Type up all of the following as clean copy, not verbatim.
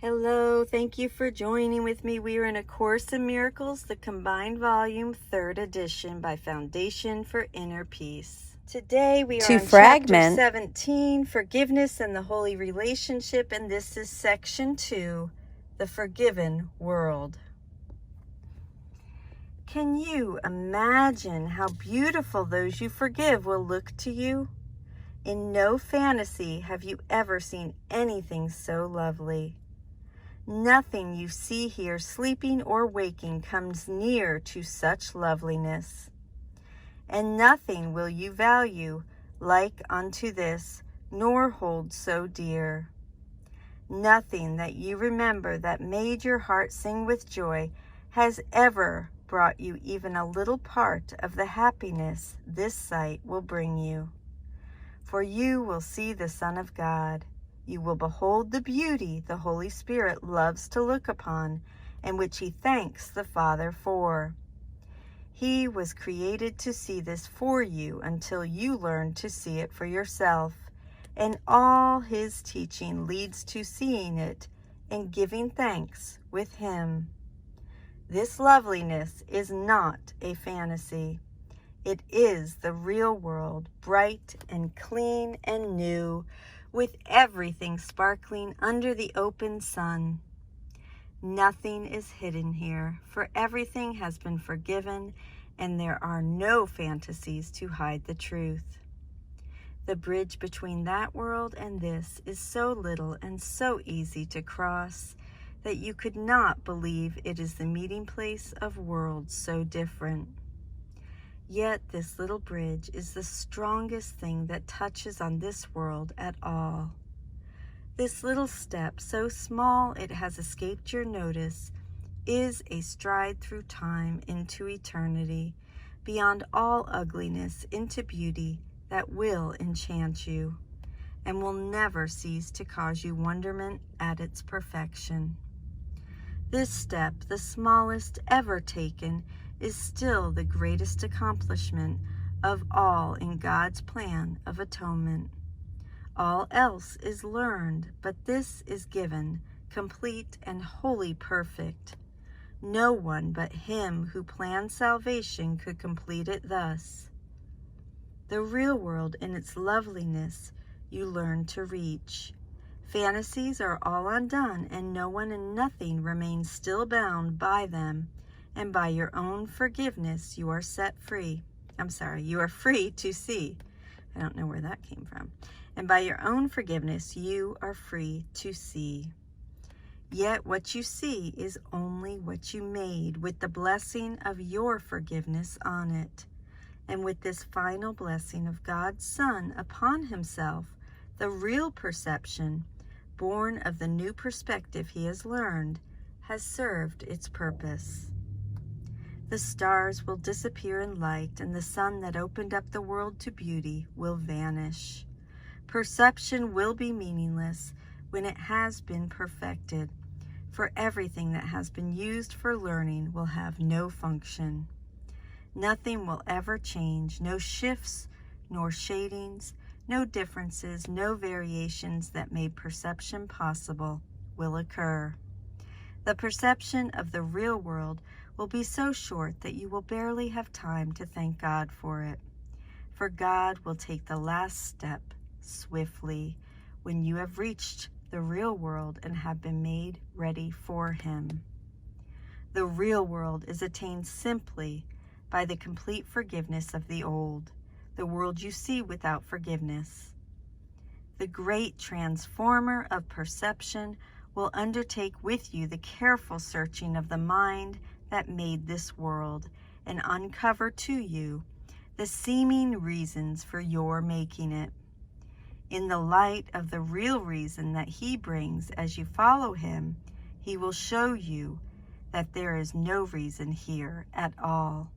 Hello, thank you for joining with me. We are in A Course in Miracles, the combined volume, 3rd edition by Foundation for Inner Peace. Today we are on chapter 17, Forgiveness and the Holy Relationship, and this is section 2, The Forgiven World. Can you imagine how beautiful those you forgive will look to you? In no fantasy have you ever seen anything so lovely. Nothing you see here, sleeping or waking, comes near to such loveliness. And nothing will you value like unto this, nor hold so dear. Nothing that you remember that made your heart sing with joy has ever brought you even a little part of the happiness this sight will bring you. For you will see the Son of God. You will behold the beauty the Holy Spirit loves to look upon, and which he thanks the Father for. He was created to see this for you until you learn to see it for yourself, and all his teaching leads to seeing it and giving thanks with him. This loveliness is not a fantasy. It is the real world, bright and clean and new, with everything sparkling under the open sun. Nothing is hidden here, for everything has been forgiven, and there are no fantasies to hide the truth. The bridge between that world and this is so little and so easy to cross that you could not believe it is the meeting place of worlds so different. Yet this little bridge is the strongest thing that touches on this world at all. This little step, so small it has escaped your notice, is a stride through time into eternity, beyond all ugliness into beauty that will enchant you, and will never cease to cause you wonderment at its perfection. This step, the smallest ever taken, is still the greatest accomplishment of all in God's plan of atonement. All else is learned, but this is given, complete and wholly perfect. No one but him who planned salvation could complete it thus. The real world in its loveliness you learn to reach. Fantasies are all undone, and no one and nothing remains still bound by them. And by your own forgiveness, you are set free. You are free to see. I don't know where that came from. And by your own forgiveness, you are free to see. Yet what you see is only what you made with the blessing of your forgiveness on it. And with this final blessing of God's Son upon himself, the real perception, born of the new perspective he has learned, has served its purpose. The stars will disappear in light, and the sun that opened up the world to beauty will vanish. Perception will be meaningless when it has been perfected, for everything that has been used for learning will have no function. Nothing will ever change, no shifts, nor shadings, no differences, no variations that made perception possible will occur. The perception of the real world will be so short that you will barely have time to thank God for it. For God will take the last step swiftly when you have reached the real world and have been made ready for him. The real world is attained simply by the complete forgiveness of the old, the world you see without forgiveness. The great transformer of perception will undertake with you the careful searching of the mind that made this world, and uncover to you the seeming reasons for your making it. In the light of the real reason that he brings as you follow him, he will show you that there is no reason here at all.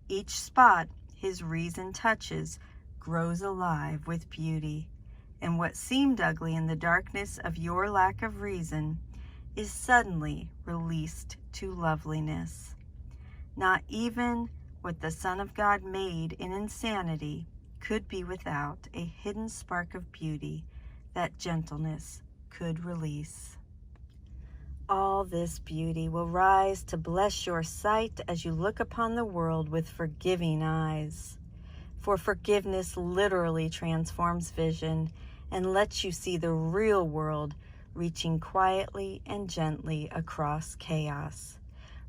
Each spot his reason touches grows alive with beauty, and what seemed ugly in the darkness of your lack of reason is suddenly released to loveliness. Not even what the Son of God made in insanity could be without a hidden spark of beauty that gentleness could release. this beauty will rise to bless your sight as you look upon the world with forgiving eyes. For forgiveness literally transforms vision and lets you see the real world reaching quietly and gently across chaos,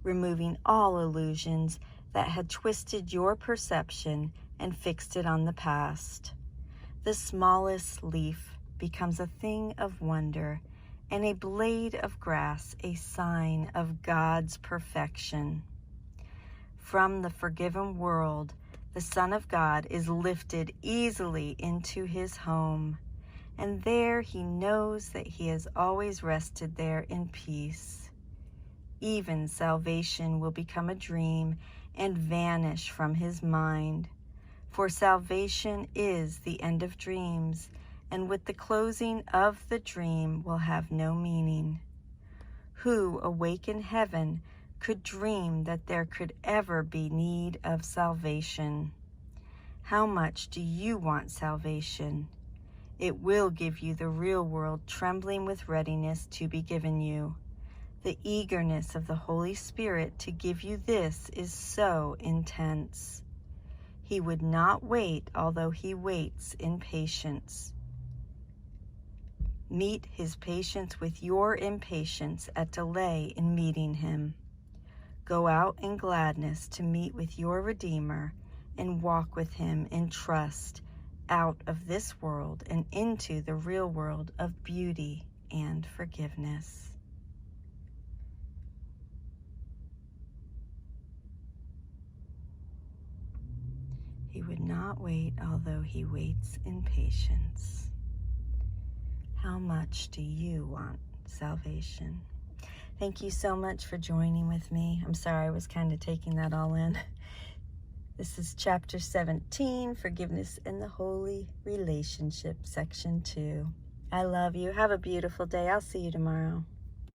removing all illusions that had twisted your perception and fixed it on the past. The smallest leaf becomes a thing of wonder, and a blade of grass a sign of God's perfection. From the forgiven world, the Son of God is lifted easily into his home, and there he knows that he has always rested there in peace. Even salvation will become a dream and vanish from his mind, for salvation is the end of dreams, and with the closing of the dream will have no meaning. Who awake in heaven could dream that there could ever be need of salvation? How much do you want salvation? It will give you the real world trembling with readiness to be given you. The eagerness of the Holy Spirit to give you this is so intense. He would not wait, although he waits in patience. Meet his patience with your impatience at delay in meeting him. Go out in gladness to meet with your Redeemer and walk with him in trust out of this world and into the real world of beauty and forgiveness. He would not wait, although he waits in patience. How much do you want salvation? Thank you so much for joining with me. I'm sorry, I was kind of taking that all in. This is chapter 17, Forgiveness in the Holy Relationship, section 2. I love you. Have a beautiful day. I'll see you tomorrow.